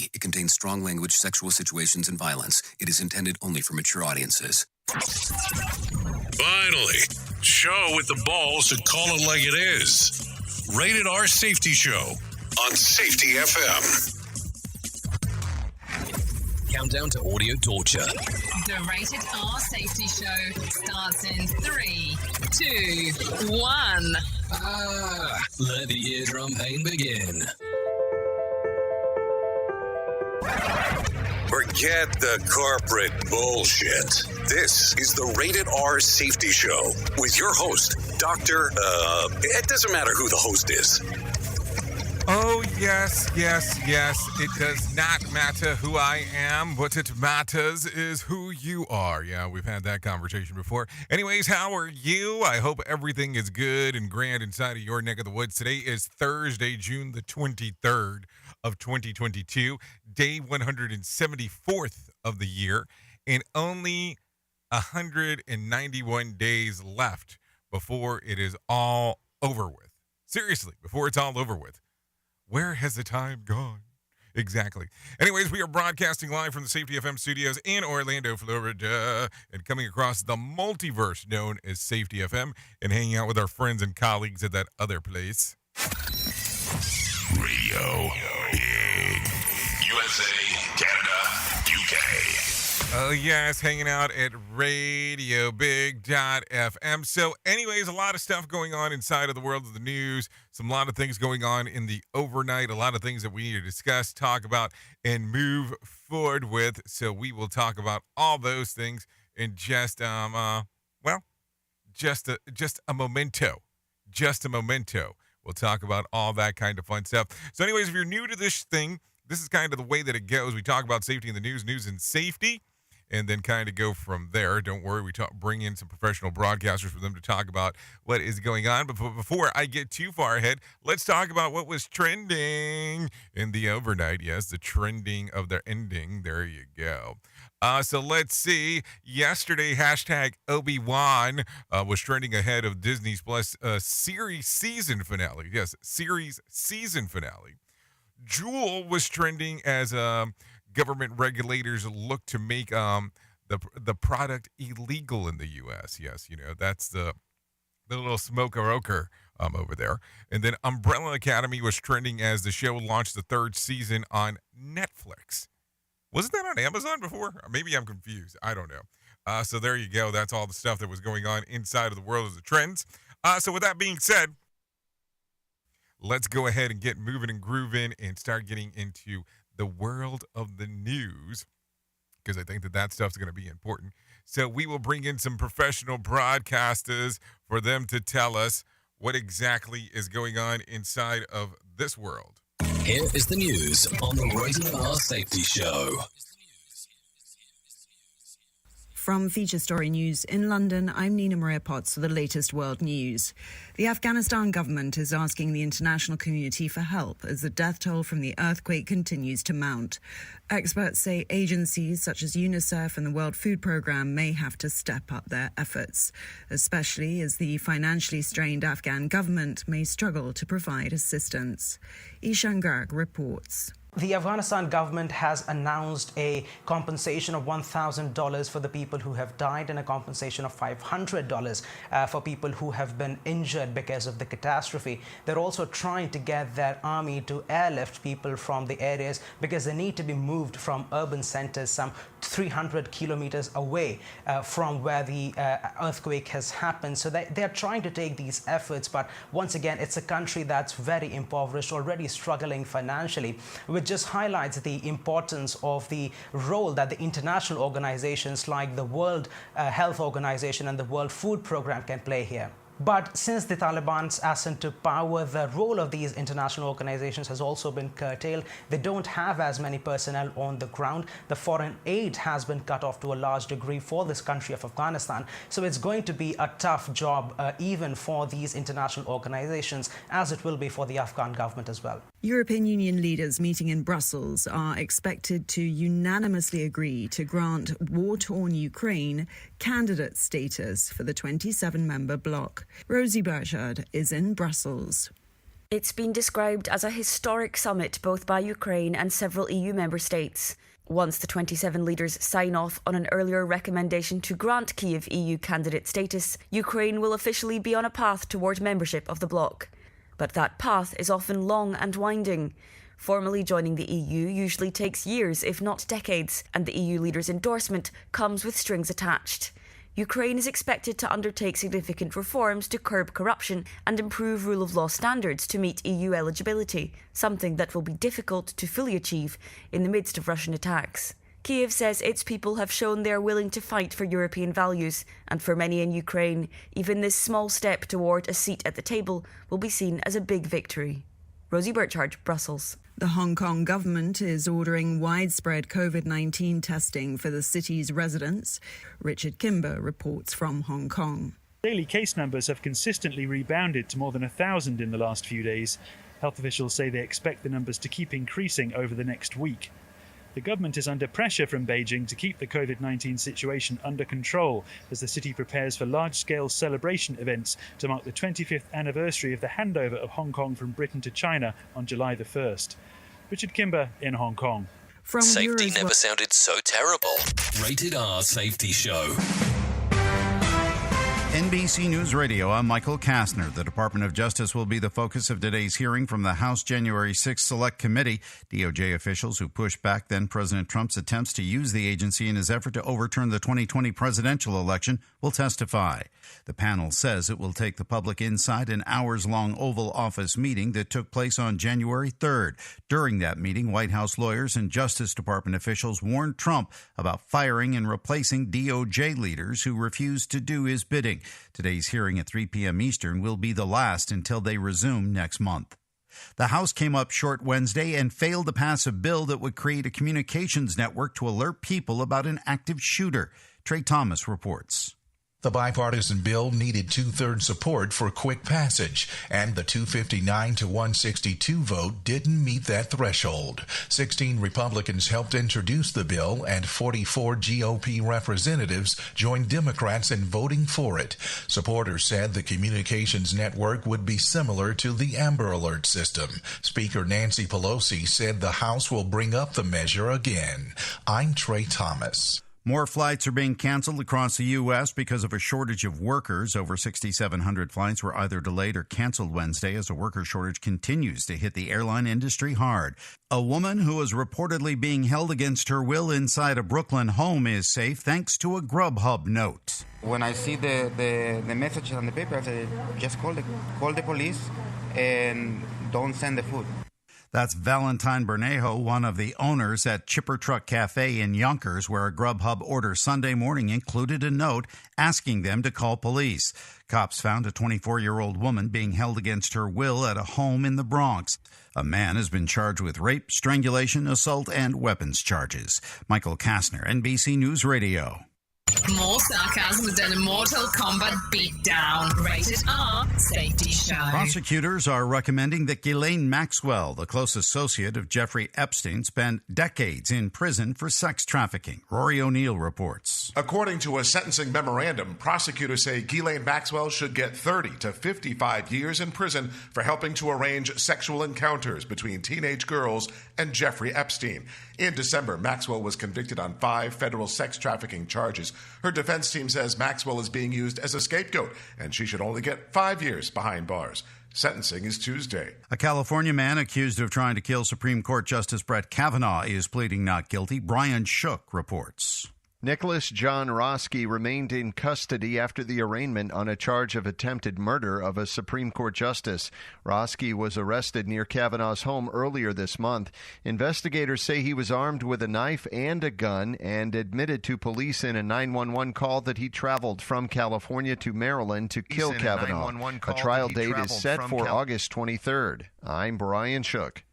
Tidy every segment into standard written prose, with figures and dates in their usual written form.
PG. It contains strong language, sexual situations, and violence. It is intended only for mature audiences. Finally, show with the balls to call it like it is. Rated R Safety Show on Safety FM. Countdown to audio torture. The Rated R Safety Show starts in 3, 2, 1. Let the eardrum pain begin. Forget the corporate bullshit. This is the Rated R Safety Show with your host, it doesn't matter who the host is. Oh, yes. It does not matter who I am. What it matters is who you are. Yeah, we've had that conversation before. Anyways, how are you? I hope everything is good and grand inside of your neck of the woods. Today is Thursday, June the 23rd of 2022, day 174th of the year, and only 191 days left before it is all over with. Seriously, before it's all over with. Where has the time gone? Exactly. Anyways, we are broadcasting live from the Safety FM studios in Orlando, Florida, and coming across the multiverse known as Safety FM and hanging out with our friends and colleagues at that other place. Radio Big. USA, Canada, UK. Oh, yes, hanging out at RadioBig.fm. So, anyways, a lot of stuff going on inside of the world of the news. A lot of things going on in the overnight. A lot of things that we need to discuss, talk about, and move forward with. So, we will talk about all those things in just a memento. Just a memento. We'll talk about all that kind of fun stuff. So, anyways, if you're new to this thing, this is kind of the way that it goes. We talk about safety in the news and safety, and then kind of go from there. Don't worry, we bring in some professional broadcasters for them to talk about what is going on. But before I get too far ahead, let's talk about what was trending in the overnight. Yes, the trending of the ending. There you go. So let's see. Yesterday, hashtag Obi-Wan was trending ahead of Disney's Plus series season finale. Yes, series season finale. Juul was trending as government regulators look to make the product illegal in the U.S. Yes, you know, that's the little smoker over there. And then Umbrella Academy was trending as the show launched the third season on Netflix. Wasn't that on Amazon before? Or maybe I'm confused. I don't know. So there you go. That's all the stuff that was going on inside of the world of the trends. So with that being said, let's go ahead and get moving and grooving and start getting into the world of the news, because I think that stuff's going to be important. So we will bring in some professional broadcasters for them to tell us what exactly is going on inside of this world. Here is the news on the Rated R Safety Show. From Feature Story News in London, I'm Nina Maria Potts for the latest world news. The Afghanistan government is asking the international community for help as the death toll from the earthquake continues to mount. Experts say agencies such as UNICEF and the World Food Programme may have to step up their efforts, especially as the financially strained Afghan government may struggle to provide assistance. Ishan Garg reports. The Afghanistan government has announced a compensation of $1,000 for the people who have died and a compensation of $500 for people who have been injured because of the catastrophe. They're also trying to get their army to airlift people from the areas because they need to be moved from urban centers some 300 kilometers away from where the earthquake has happened. So they're trying to take these efforts, but once again, it's a country that's very impoverished, already struggling financially, which just highlights the importance of the role that the international organizations like the World Health Organization and the World Food Programme can play here. But since the Taliban's ascent to power, the role of these international organizations has also been curtailed. They don't have as many personnel on the ground. The foreign aid has been cut off to a large degree for this country of Afghanistan. So it's going to be a tough job even for these international organizations, as it will be for the Afghan government as well. European Union leaders meeting in Brussels are expected to unanimously agree to grant war-torn Ukraine candidate status for the 27-member bloc. Rosie Burchard is in Brussels. It's been described as a historic summit both by Ukraine and several EU member states. Once the 27 leaders sign off on an earlier recommendation to grant Kyiv EU candidate status, Ukraine will officially be on a path toward membership of the bloc. But that path is often long and winding. Formally joining the EU usually takes years, if not decades, and the EU leaders' endorsement comes with strings attached. Ukraine is expected to undertake significant reforms to curb corruption and improve rule of law standards to meet EU eligibility, something that will be difficult to fully achieve in the midst of Russian attacks. Kyiv says its people have shown they are willing to fight for European values, and for many in Ukraine, even this small step toward a seat at the table will be seen as a big victory. Rosie Burchard, Brussels. The Hong Kong government is ordering widespread COVID-19 testing for the city's residents. Richard Kimber reports from Hong Kong. Daily case numbers have consistently rebounded to more than 1,000 in the last few days. Health officials say they expect the numbers to keep increasing over the next week. The government is under pressure from Beijing to keep the COVID-19 situation under control as the city prepares for large-scale celebration events to mark the 25th anniversary of the handover of Hong Kong from Britain to China on July the 1st. Richard Kimber in Hong Kong. From Safety never sounded so terrible. Rated R Safety Show. NBC News Radio, I'm Michael Kastner. The Department of Justice will be the focus of today's hearing from the House January 6 Select Committee. DOJ officials who pushed back then-President Trump's attempts to use the agency in his effort to overturn the 2020 presidential election will testify. The panel says it will take the public inside an hours-long Oval Office meeting that took place on January 3rd. During that meeting, White House lawyers and Justice Department officials warned Trump about firing and replacing DOJ leaders who refused to do his bidding. Today's hearing at 3 p.m. Eastern will be the last until they resume next month. The House came up short Wednesday and failed to pass a bill that would create a communications network to alert people about an active shooter. Trey Thomas reports. The bipartisan bill needed two-thirds support for quick passage, and the 259 to 162 vote didn't meet that threshold. 16 Republicans helped introduce the bill, and 44 GOP representatives joined Democrats in voting for it. Supporters said the communications network would be similar to the Amber Alert system. Speaker Nancy Pelosi said the House will bring up the measure again. I'm Trey Thomas. More flights are being canceled across the U.S. because of a shortage of workers. Over 6,700 flights were either delayed or canceled Wednesday as a worker shortage continues to hit the airline industry hard. A woman who is reportedly being held against her will inside a Brooklyn home is safe thanks to a Grubhub note. When I see the message on the paper, I said, just call the police and don't send the food. That's Valentine Bernejo, one of the owners at Chipper Truck Cafe in Yonkers, where a Grubhub order Sunday morning included a note asking them to call police. Cops found a 24-year-old woman being held against her will at a home in the Bronx. A man has been charged with rape, strangulation, assault, and weapons charges. Michael Kastner, NBC News Radio. More sarcasm than a Mortal Kombat beatdown. Rated R Safety Show. Prosecutors are recommending that Ghislaine Maxwell, the close associate of Jeffrey Epstein, spend decades in prison for sex trafficking. Rory O'Neill reports. According to a sentencing memorandum, prosecutors say Ghislaine Maxwell should get 30 to 55 years in prison for helping to arrange sexual encounters between teenage girls and Jeffrey Epstein. In December, Maxwell was convicted on 5 federal sex trafficking charges. Her defense team says Maxwell is being used as a scapegoat, and she should only get 5 years behind bars. Sentencing is Tuesday. A California man accused of trying to kill Supreme Court Justice Brett Kavanaugh is pleading not guilty. Brian Shook reports. Nicholas John Roski remained in custody after the arraignment on a charge of attempted murder of a Supreme Court justice. Roski was arrested near Kavanaugh's home earlier this month. Investigators say he was armed with a knife and a gun and admitted to police in a 911 call that he traveled from California to Maryland to kill Kavanaugh. A trial date is set for August 23rd. I'm Brian Shook.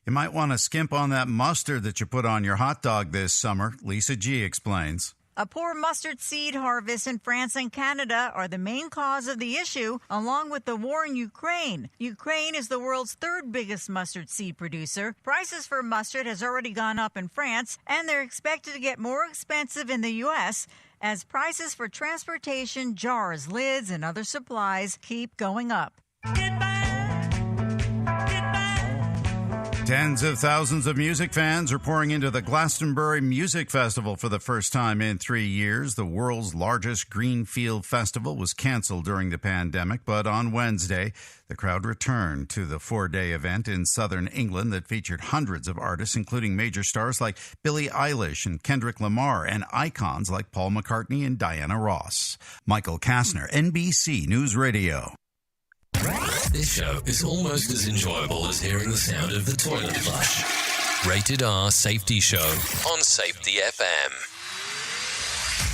You might want to skimp on that mustard that you put on your hot dog this summer. Lisa G. explains. A poor mustard seed harvest in France and Canada are the main cause of the issue, along with the war in Ukraine. Ukraine is the world's third biggest mustard seed producer. Prices for mustard has already gone up in France, and they're expected to get more expensive in the U.S. as prices for transportation, jars, lids, and other supplies keep going up. Goodbye. Tens of thousands of music fans are pouring into the Glastonbury Music Festival for the first time in 3 years. The world's largest greenfield festival was canceled during the pandemic, but on Wednesday, the crowd returned to the 4-day event in southern England that featured hundreds of artists, including major stars like Billie Eilish and Kendrick Lamar, and icons like Paul McCartney and Diana Ross. Michael Kastner, NBC News Radio. This show is almost as enjoyable as hearing the sound of the toilet flush. Rated R Safety Show on Safety FM.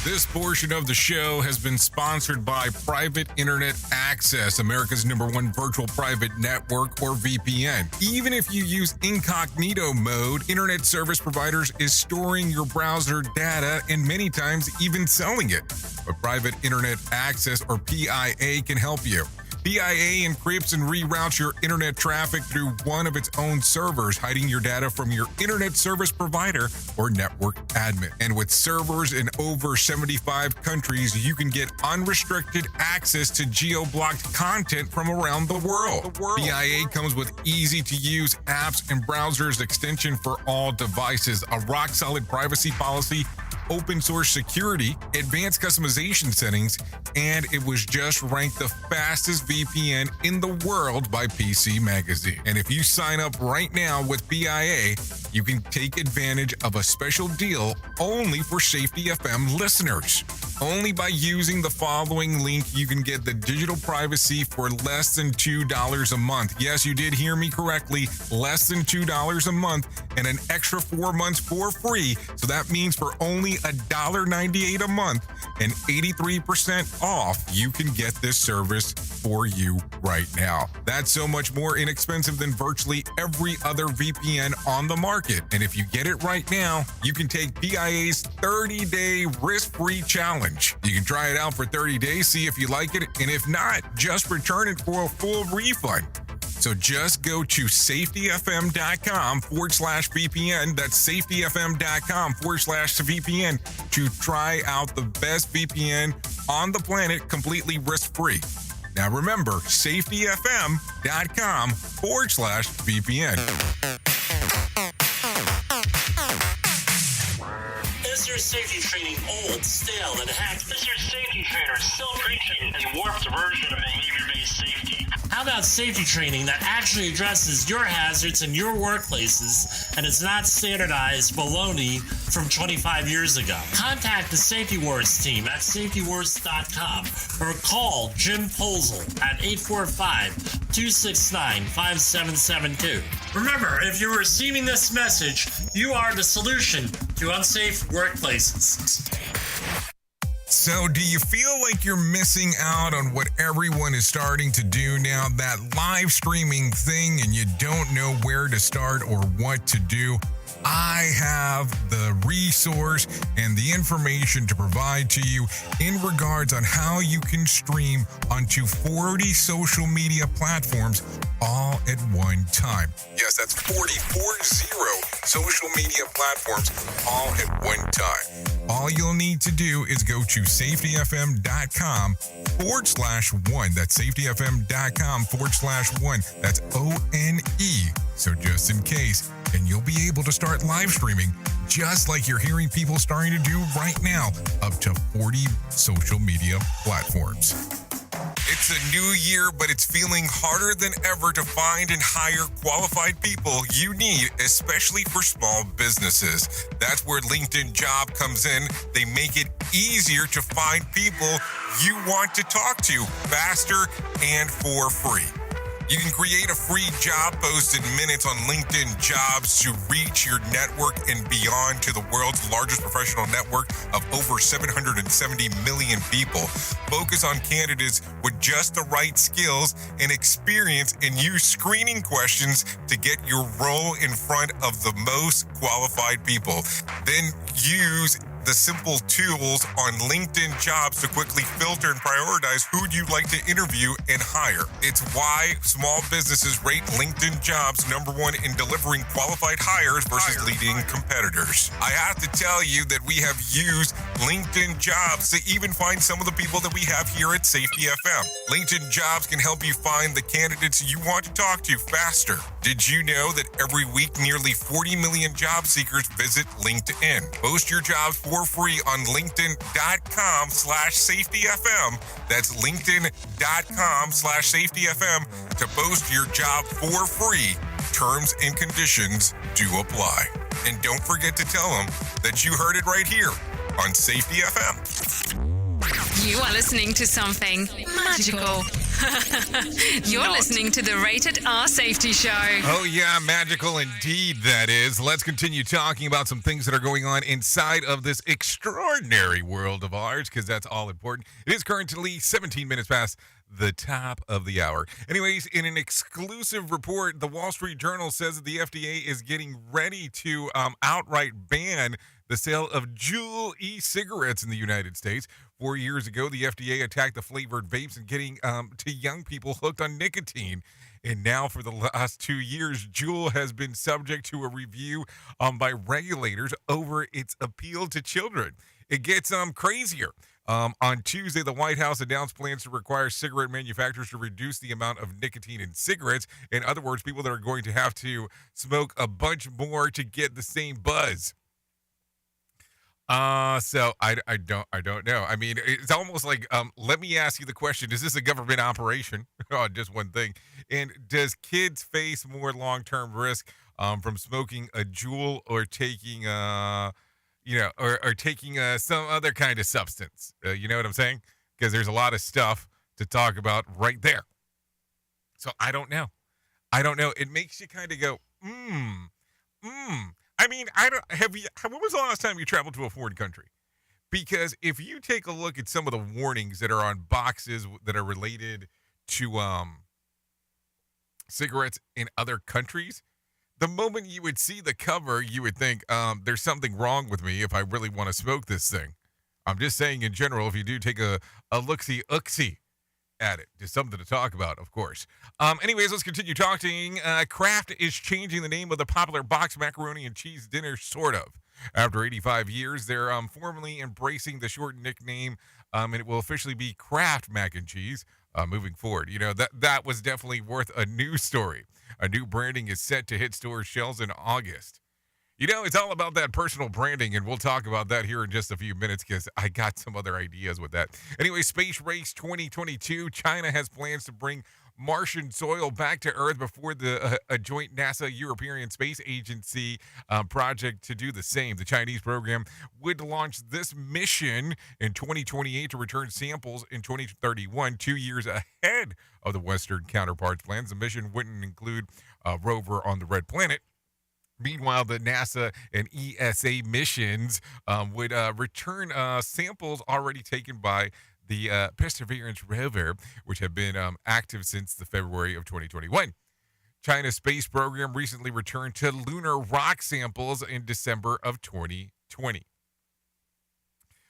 This portion of the show has been sponsored by Private Internet Access, America's #1 virtual private network, or VPN. Even if you use incognito mode, internet service providers is storing your browser data and many times even selling it. But Private Internet Access, or PIA, can help you. PIA encrypts and reroutes your internet traffic through one of its own servers, hiding your data from your internet service provider or network admin. And with servers in over 75 countries, you can get unrestricted access to geo-blocked content from around the world. PIA comes with easy-to-use apps and browsers extension for all devices, a rock-solid privacy policy, open source security, advanced customization settings, and it was just ranked the fastest VPN in the world by PC Magazine. And if you sign up right now with PIA, you can take advantage of a special deal only for Safety FM listeners. Only by using the following link, you can get the digital privacy for less than $2 a month. Yes, you did hear me correctly, less than $2 a month, and an extra 4 months for free. So that means for only $1.98 a month and 83% off, you can get this service for you right now. That's so much more inexpensive than virtually every other VPN on the market. And if you get it right now, you can take PIA's 30-day risk-free challenge. You can try it out for 30 days, see if you like it, and if not, just return it for a full refund. So just go to safetyfm.com/VPN. That's safetyfm.com/VPN to try out the best VPN on the planet completely risk-free. Now remember, safetyfm.com/VPN. Is your safety training old, stale, and hacked? Is your safety trainer still preaching a warped version of behavior-based safety? How about safety training that actually addresses your hazards in your workplaces and is not standardized baloney from 25 years ago? Contact the Safety Wars team at safetywars.com or call Jim Posel at 845-269-5772. Remember, if you're receiving this message, you are the solution to unsafe workplaces. So, do you feel like you're missing out on what everyone is starting to do now, that live streaming thing, and you don't know where to start or what to do? I have the resource and the information to provide to you in regards on how you can stream onto 40 social media platforms all at one time. Yes, that's 40 social media platforms all at one time. All you'll need to do is go to safetyfm.com/1. That's safetyfm.com/1. That's ONE. So just in case, and you'll be able to start live streaming just like you're hearing people starting to do right now, up to 40 social media platforms. It's a new year, but it's feeling harder than ever to find and hire qualified people you need, especially for small businesses. That's where LinkedIn Job comes in. They make it easier to find people you want to talk to faster and for free. You can create a free job post in minutes on LinkedIn Jobs to reach your network and beyond to the world's largest professional network of over 770 million people. Focus on candidates with just the right skills and experience and use screening questions to get your role in front of the most qualified people. Then use the simple tools on LinkedIn Jobs to quickly filter and prioritize who you'd like to interview and hire. It's why small businesses rate LinkedIn Jobs number one in delivering qualified hires versus leading competitors. I have to tell you that we have used LinkedIn Jobs to even find some of the people that we have here at Safety FM. LinkedIn Jobs can help you find the candidates you want to talk to faster. Did you know that every week nearly 40 million job seekers visit LinkedIn? Post your jobs for free on linkedin.com/safetyfm. That's linkedin.com/safetyfm to post your job for free. Terms and conditions do apply. And don't forget to tell them that you heard it right here on Safety FM. You are listening to something magical. You're listening to the Rated R Safety Show. Oh, yeah, magical indeed, that is. Let's continue talking about some things that are going on inside of this extraordinary world of ours, because that's all important. It is currently 17 minutes past the top of the hour. Anyways, in an exclusive report, the Wall Street Journal says that the FDA is getting ready to outright ban the sale of Juul e-cigarettes in the United States. 4 years ago, the FDA attacked the flavored vapes and getting to young people hooked on nicotine. And now for the last 2 years, Juul has been subject to a review by regulators over its appeal to children. It gets crazier. On Tuesday, the White House announced plans to require cigarette manufacturers to reduce the amount of nicotine in cigarettes. In other words, people that are going to have to smoke a bunch more to get the same buzz. So I don't know. I mean, it's almost like, let me ask you the question. Is this a government operation? Just one thing. And does kids face more long-term risk from smoking a Juul or taking, or taking some other kind of substance? You know what I'm saying? Because there's a lot of stuff to talk about right there. So I don't know. It makes you kind of go, I mean, when was the last time you traveled to a foreign country? Because if you take a look at some of the warnings that are on boxes that are related to cigarettes in other countries, the moment you would see the cover, you would think there's something wrong with me if I really want to smoke this thing. I'm just saying in general, if you do take a looksy-ooksy at it, just something to talk about, of course. Anyways, let's continue talking. Kraft is changing the name of the popular box macaroni and cheese dinner, sort of. After 85 years, they're formally embracing the short nickname, and it will officially be Kraft Mac and Cheese moving forward. You know, that was definitely worth a news story. A new branding is set to hit store shelves in August. You know, it's all about that personal branding, and we'll talk about that here in just a few minutes because I got some other ideas with that. Anyway, Space Race 2022. China has plans to bring Martian soil back to Earth before a joint NASA-European Space Agency project to do the same. The Chinese program would launch this mission in 2028 to return samples in 2031, 2 years ahead of the Western counterparts' plans. The mission wouldn't include a rover on the Red Planet. Meanwhile, the NASA and ESA missions would return samples already taken by the Perseverance rover, which have been active since the February of 2021. China's space program recently returned to lunar rock samples in December of 2020.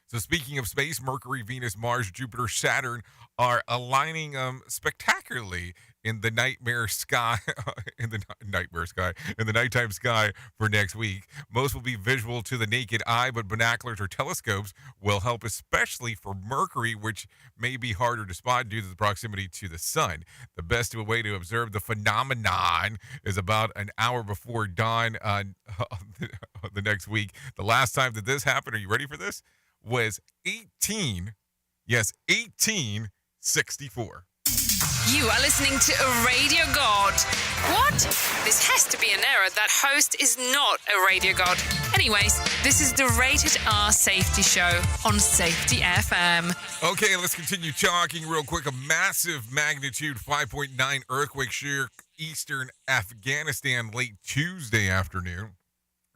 So speaking of space, Mercury, Venus, Mars, Jupiter, Saturn are aligning spectacularly in the nighttime sky for next week. Most will be visual to the naked eye, but binoculars or telescopes will help, especially for Mercury, which may be harder to spot due to the proximity to the sun. The best way to observe the phenomenon is about an hour before dawn the next week. The last time that this happened, are you ready for this? Was 1864. You are listening to a radio god. What? This has to be an error. That host is not a radio god. Anyways, this is the Rated R Safety Show on Safety FM. Okay, let's continue talking real quick. A massive magnitude 5.9 earthquake shook eastern Afghanistan late Tuesday afternoon.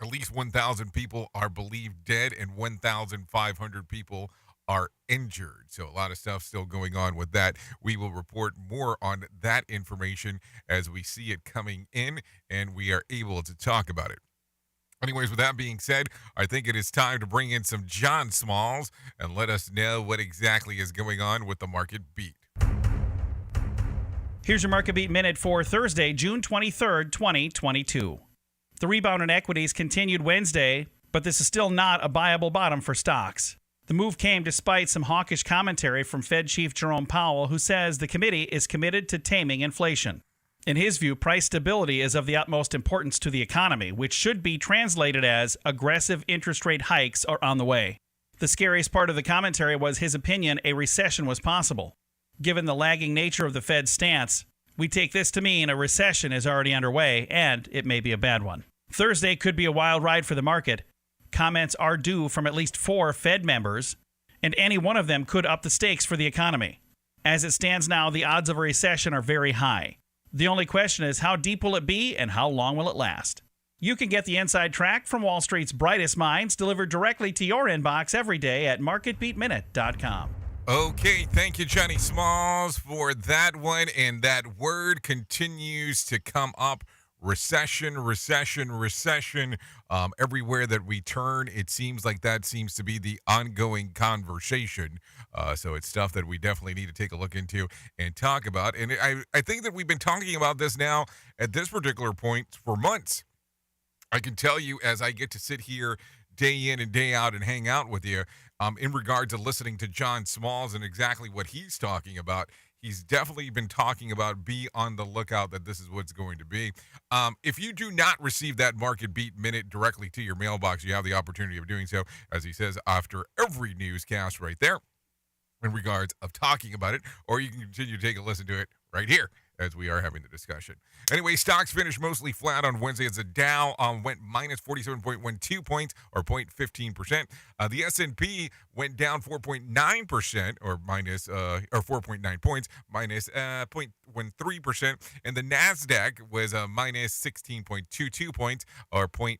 At least 1,000 people are believed dead and 1,500 people are injured. So a lot of stuff still going on with that. We will report more on that information as we see it coming in and we are able to talk about it. Anyways, with that being said, I think it is time to bring in some John Smalls and let us know what exactly is going on with the market beat. Here's your Market Beat Minute for Thursday, June 23rd, 2022. The rebound in equities continued Wednesday, but this is still not a buyable bottom for stocks. The move came despite some hawkish commentary from Fed Chief Jerome Powell, who says the committee is committed to taming inflation. In his view, price stability is of the utmost importance to the economy, which should be translated as aggressive interest rate hikes are on the way. The scariest part of the commentary was his opinion a recession was possible. Given the lagging nature of the Fed's stance, we take this to mean a recession is already underway, and it may be a bad one. Thursday could be a wild ride for the market. Comments are due from at least 4 Fed members, and any one of them could up the stakes for the economy. As it stands now, the odds of a recession are very high. The only question is how deep will it be and how long will it last? You can get the inside track from Wall Street's brightest minds delivered directly to your inbox every day at marketbeatminute.com. Okay, thank you, Johnny Smalls, for that one. And that word continues to come up. Recession. Everywhere that we turn, it seems like that seems to be the ongoing conversation. So it's stuff that we definitely need to take a look into and talk about. And I think that we've been talking about this now at this particular point for months. I can tell you, as I get to sit here day in and day out and hang out with you, in regard to listening to John Smalls and exactly what he's talking about, he's definitely been talking about be on the lookout that this is what's going to be. If you do not receive that Market Beat Minute directly to your mailbox, you have the opportunity of doing so, as he says, after every newscast right there in regards of talking about it, or you can continue to take a listen to it right here as we are having the discussion. Anyway, stocks finished mostly flat on Wednesday as the Dow went minus 47.12 points, or 0.15%. The S&P went down 4.9%, or 4.9 points, minus 0.13%, and the Nasdaq was minus 16.22 points, or 0.15%.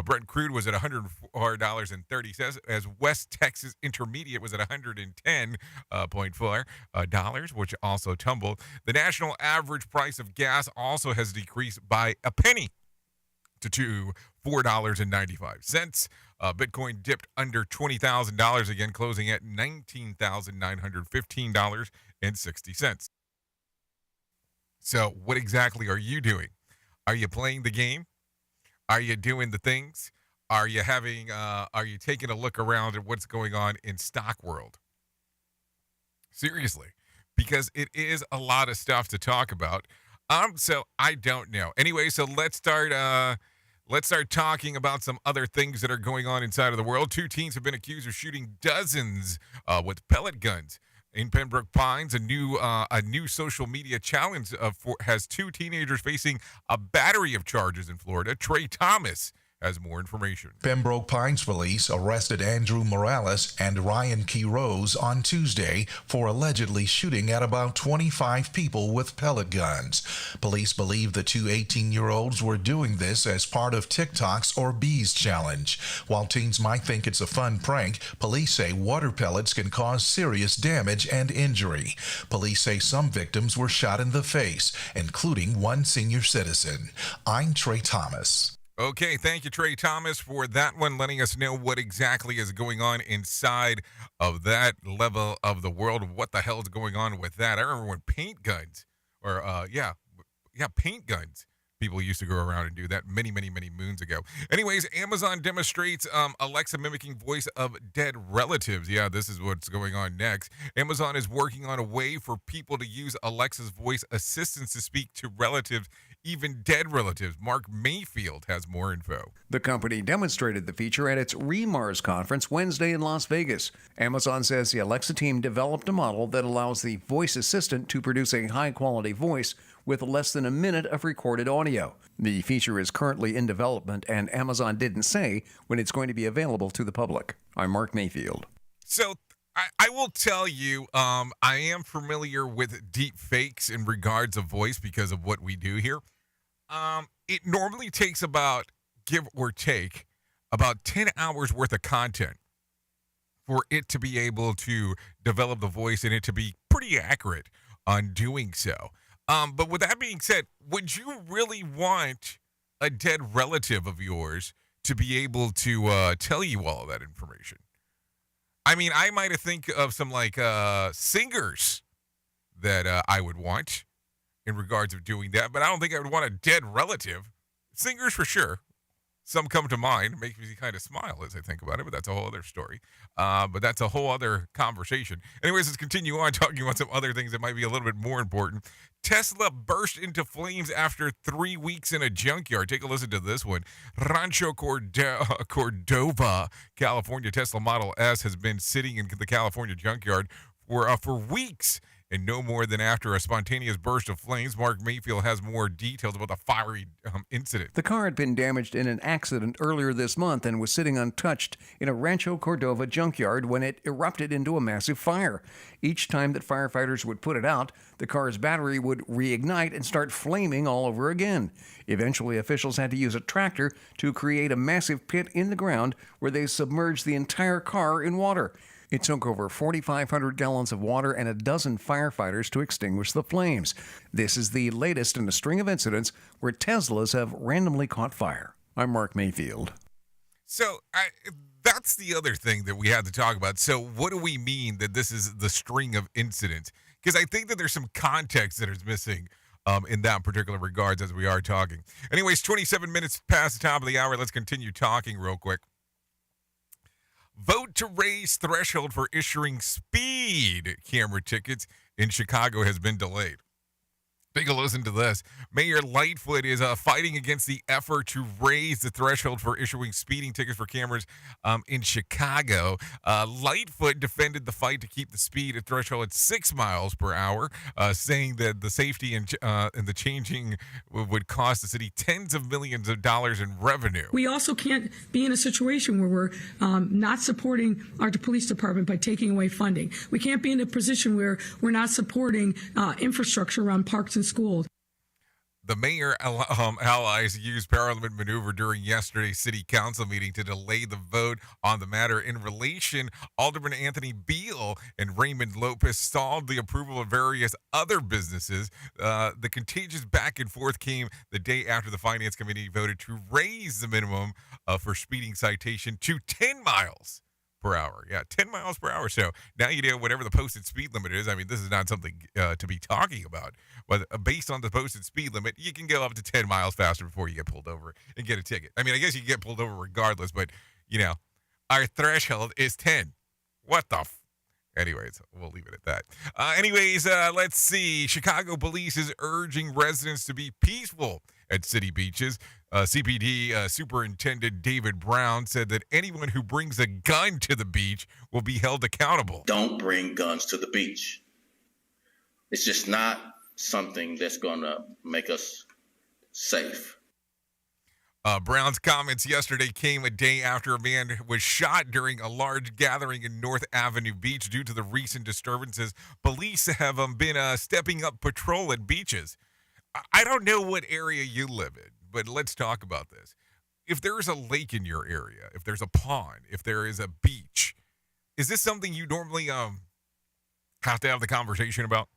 Brent crude was at $104.30, as West Texas Intermediate was at $110.4, which also tumbled. The national average price of gas also has decreased by a penny to $4.95. Bitcoin dipped under $20,000 again, closing at $19,915.60. So what exactly are you doing? Are you playing the game? Are you doing the things? Are you taking a look around at what's going on in stock world? Seriously, because it is a lot of stuff to talk about. So I don't know. Anyway, so let's start talking about some other things that are going on inside of the world. 2 teens have been accused of shooting dozens with pellet guns. In Pembroke Pines, a new social media challenge has 2 teenagers facing a battery of charges in Florida. Trey Thomas has more information. Pembroke Pines police arrested Andrew Morales and Ryan Quiroz on Tuesday for allegedly shooting at about 25 people with pellet guns. Police believe the 2 18-year-olds were doing this as part of TikTok's Or Bees challenge. While teens might think it's a fun prank, police say water pellets can cause serious damage and injury. Police say some victims were shot in the face, including one senior citizen. I'm Trey Thomas. Okay, thank you, Trey Thomas, for that one, letting us know what exactly is going on inside of that level of the world. What the hell is going on with that? I remember when paint guns, paint guns. People used to go around and do that many moons ago. Anyways, Amazon demonstrates Alexa mimicking voice of dead relatives. Yeah, this is what's going on next. Amazon is working on a way for people to use Alexa's voice assistants to speak to relatives, even dead relatives. Mark Mayfield has more info. The company demonstrated the feature at its REMARS conference Wednesday in Las Vegas. Amazon says the Alexa team developed a model that allows the voice assistant to produce a high-quality voice with less than a minute of recorded audio. The feature is currently in development, and Amazon didn't say when it's going to be available to the public. I'm Mark Mayfield. So I will tell you, I am familiar with deep fakes in regards of voice because of what we do here. It normally takes about, give or take, about 10 hours worth of content for it to be able to develop the voice and it to be pretty accurate on doing so. But with that being said, would you really want a dead relative of yours to be able to tell you all of that information? I mean, I might have think of some like singers that I would want in regards of doing that, but I don't think I would want a dead relative. Singers for sure. Some come to mind, make me kind of smile as I think about it, but that's a whole other story. But that's a whole other conversation. Anyways, let's continue on talking about some other things that might be a little bit more important. Tesla burst into flames after 3 weeks in a junkyard. Take a listen to this one. Rancho Cordova, California. Tesla Model S has been sitting in the California junkyard for weeks, and no more than after a spontaneous burst of flames. Mark Mayfield has more details about the fiery incident. The car had been damaged in an accident earlier this month and was sitting untouched in a Rancho Cordova junkyard when it erupted into a massive fire. Each time that firefighters would put it out, the car's battery would reignite and start flaming all over again. Eventually, officials had to use a tractor to create a massive pit in the ground where they submerged the entire car in water. It took over 4,500 gallons of water and a dozen firefighters to extinguish the flames. This is the latest in a string of incidents where Teslas have randomly caught fire. I'm Mark Mayfield. So that's the other thing that we had to talk about. So what do we mean that this is the string of incidents? Because I think that there's some context that is missing in that particular regards as we are talking. Anyways, 27 minutes past the top of the hour. Let's continue talking real quick. Vote to raise threshold for issuing speed camera tickets in Chicago has been delayed. Take a listen to this. Mayor Lightfoot is fighting against the effort to raise the threshold for issuing speeding tickets for cameras in Chicago. Lightfoot defended the fight to keep the speed at threshold at 6 miles per hour, saying that the safety and the changing would cost the city tens of millions of dollars in revenue. We also can't be in a situation where we're not supporting our police department by taking away funding. We can't be in a position where we're not supporting infrastructure around parks and schools. The mayor allies used parliament maneuver during yesterday's city council meeting to delay the vote on the matter. In relation, Alderman Anthony Beale and Raymond Lopez stalled the approval of various other businesses. The contagious back and forth came the day after the Finance Committee voted to raise the minimum for speeding citation to 10 miles per hour. Yeah, 10 miles per hour. So now you know whatever the posted speed limit is. I mean, this is not something to be talking about. But based on the posted speed limit, you can go up to 10 miles faster before you get pulled over and get a ticket. I mean, I guess you can get pulled over regardless, but, you know, our threshold is 10. What the Anyways, we'll leave it at that. Let's see. Chicago police is urging residents to be peaceful at city beaches. CPD Superintendent David Brown said that anyone who brings a gun to the beach will be held accountable. Don't bring guns to the beach. It's just not something that's going to make us safe. Brown's comments yesterday came a day after a man was shot during a large gathering in North Avenue Beach. Due to the recent disturbances, police have been stepping up patrol at beaches. I don't know what area you live in, but let's talk about this. If there's a lake in your area, if there's a pond, if there is a beach, is this something you normally have to have the conversation about?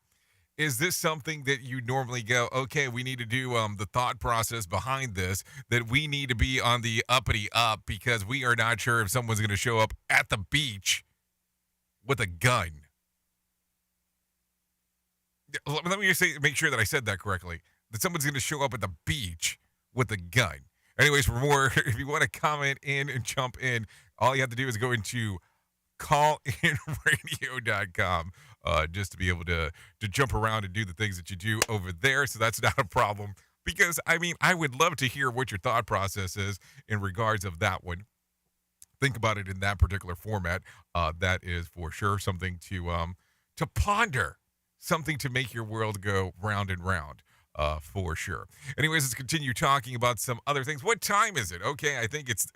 Is this something that you normally go, okay, we need to do the thought process behind this, that we need to be on the uppity up because we are not sure if someone's going to show up at the beach with a gun? Let me just make sure that I said that correctly, that someone's going to show up at the beach with a gun. Anyways, for more, if you want to comment in and jump in, all you have to do is go into callinradio.com just to be able to jump around and do the things that you do over there. So that's not a problem because, I mean, I would love to hear what your thought process is in regards of that one. Think about it in that particular format. That is for sure something to ponder, something to make your world go round and round. For sure. Anyways, let's continue talking about some other things. What time is it? Okay, I think it's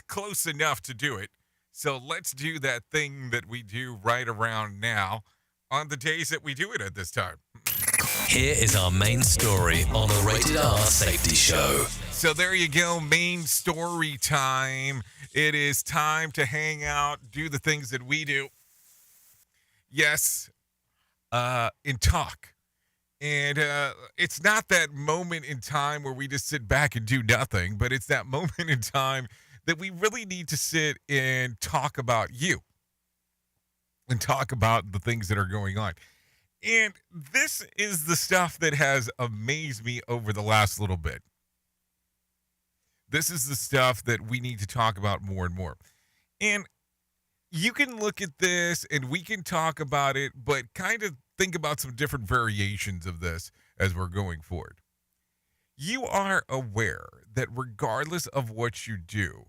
close enough to do it. So let's do that thing that we do right around now on the days that we do it at this time. Here is our main story on the Rated R Safety Show. So there you go, main story time. It is time to hang out, do the things that we do. Yes, and talk. And it's not that moment in time where we just sit back and do nothing, but it's that moment in time that we really need to sit and talk about you and talk about the things that are going on. And this is the stuff that has amazed me over the last little bit. This is the stuff that we need to talk about more and more. And you can look at this and we can talk about it, but kind of think about some different variations of this as we're going forward. You are aware that regardless of what you do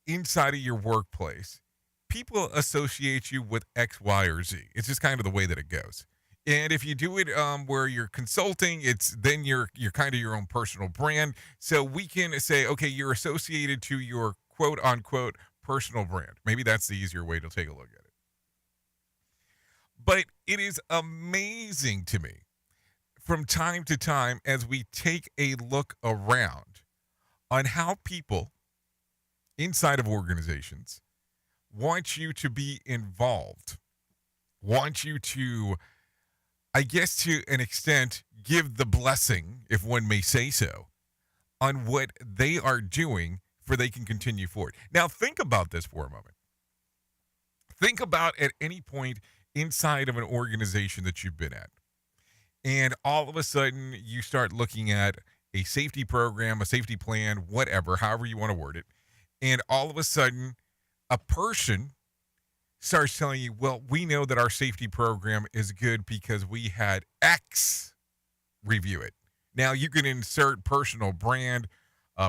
inside of your workplace, people associate you with X, Y, or Z. It's just kind of the way that it goes. And if you do it where you're consulting, then you're kind of your own personal brand. So we can say, okay, you're associated to your quote unquote personal brand. Maybe that's the easier way to take a look at it. But it is amazing to me from time to time as we take a look around on how people inside of organizations want you to be involved, want you to, I guess to an extent, give the blessing, if one may say so, on what they are doing for they can continue forward. Now, think about this for a moment. Think about at any point inside of an organization that you've been at, and all of a sudden you start looking at a safety program, a safety plan, whatever, however you want to word it, and all of a sudden a person starts telling you, well, we know that our safety program is good because we had X review it. Now you can insert personal brand,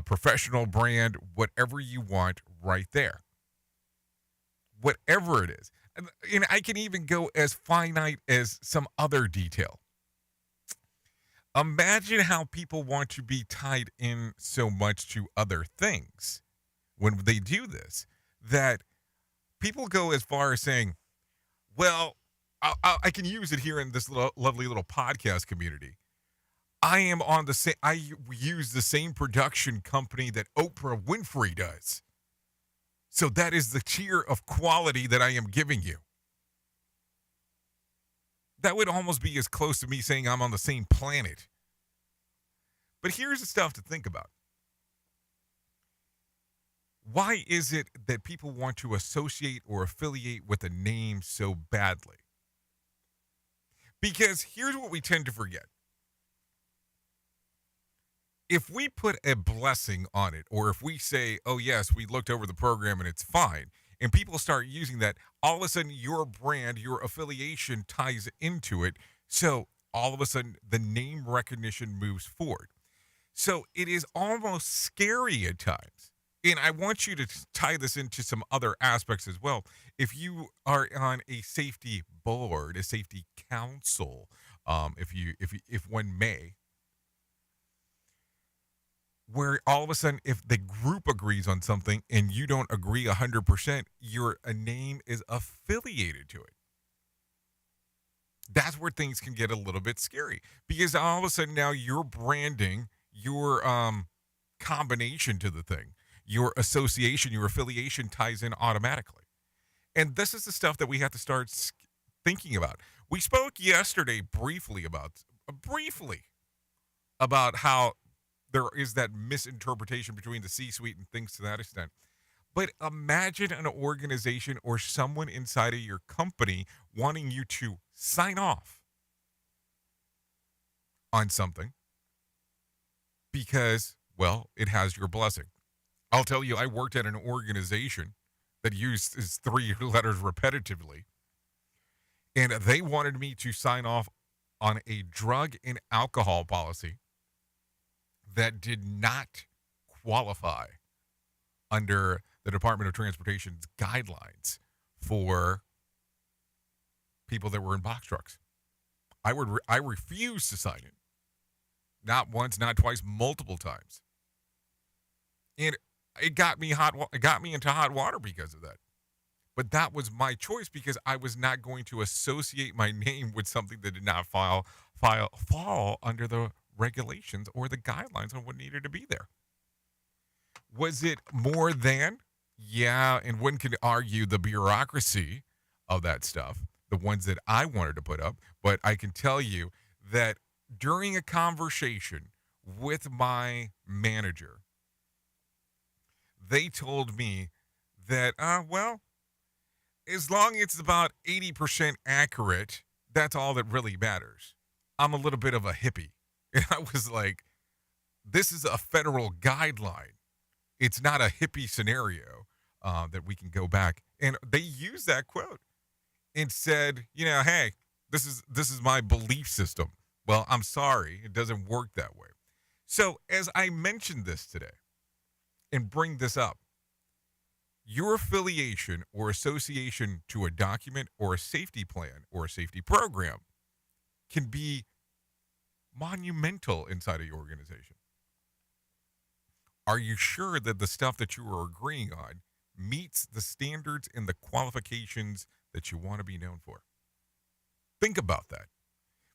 professional brand, whatever you want right there. Whatever it is. And I can even go as finite as some other detail. Imagine how people want to be tied in so much to other things when they do this, that people go as far as saying, well, I can use it here in this lovely little podcast community. I am on the same, I use the same production company that Oprah Winfrey does. So that is the tier of quality that I am giving you. That would almost be as close to me saying I'm on the same planet. But here's the stuff to think about. Why is it that people want to associate or affiliate with a name so badly? Because here's what we tend to forget. If we put a blessing on it, or if we say, oh, yes, we looked over the program and it's fine, and people start using that, all of a sudden your brand, your affiliation ties into it. So all of a sudden the name recognition moves forward. So it is almost scary at times. And I want you to tie this into some other aspects as well. If you are on a safety board, a safety council, if one may, where all of a sudden, if the group agrees on something and you don't agree 100%, your name is affiliated to it. That's where things can get a little bit scary, because all of a sudden now you're branding your combination to the thing, your association, your affiliation ties in automatically. And this is the stuff that we have to start thinking about. We spoke yesterday briefly about how there is that misinterpretation between the C-suite and things to that extent. But imagine an organization or someone inside of your company wanting you to sign off on something because, well, it has your blessing. I'll tell you, I worked at an organization that used its 3 letters repetitively, and they wanted me to sign off on a drug and alcohol policy that did not qualify under the Department of Transportation's guidelines for people that were in box trucks. I refused to sign it. Not once, not twice, multiple times. And it got me into hot water because of that. But that was my choice, because I was not going to associate my name with something that did not fall under the regulations or the guidelines on what needed to be there. Was it more than? Yeah, and one could argue the bureaucracy of that stuff, the ones that I wanted to put up, but I can tell you that during a conversation with my manager, they told me that, as long as it's about 80% accurate, that's all that really matters. I'm a little bit of a hippie. And I was like, this is a federal guideline. It's not a hippie scenario that we can go back. And they used that quote and said, hey, this is my belief system. Well, I'm sorry. It doesn't work that way. So as I mentioned this today and bring this up, your affiliation or association to a document or a safety plan or a safety program can be monumental inside of your organization. Are you sure that the stuff that you are agreeing on meets the standards and the qualifications that you want to be known for? Think about that.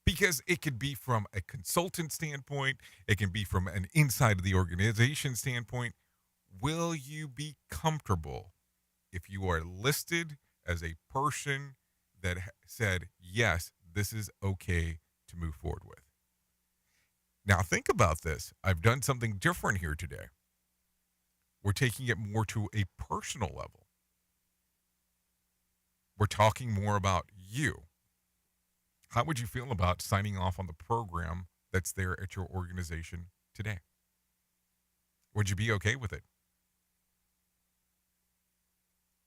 Because it could be from a consultant standpoint, it can be from an inside of the organization standpoint. Will you be comfortable if you are listed as a person that said, yes, this is okay to move forward with? Now think about this. I've done something different here today. We're taking it more to a personal level. We're talking more about you. How would you feel about signing off on the program that's there at your organization today? Would you be okay with it?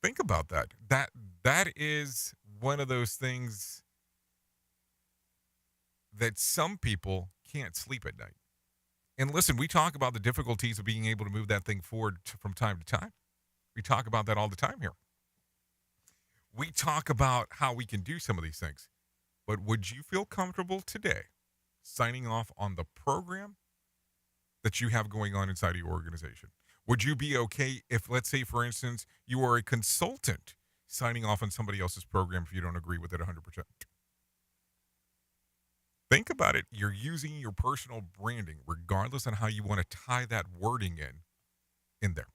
Think about that. That is one of those things that some people can't sleep at night. And listen, we talk about the difficulties of being able to move that thing forward from time to time. We talk about that all the time here. We talk about how we can do some of these things. But would you feel comfortable today signing off on the program that you have going on inside of your organization? Would you be okay if, let's say, for instance, you are a consultant signing off on somebody else's program if you don't agree with it 100%? Think about it. You're using your personal branding, regardless on how you want to tie that wording in there.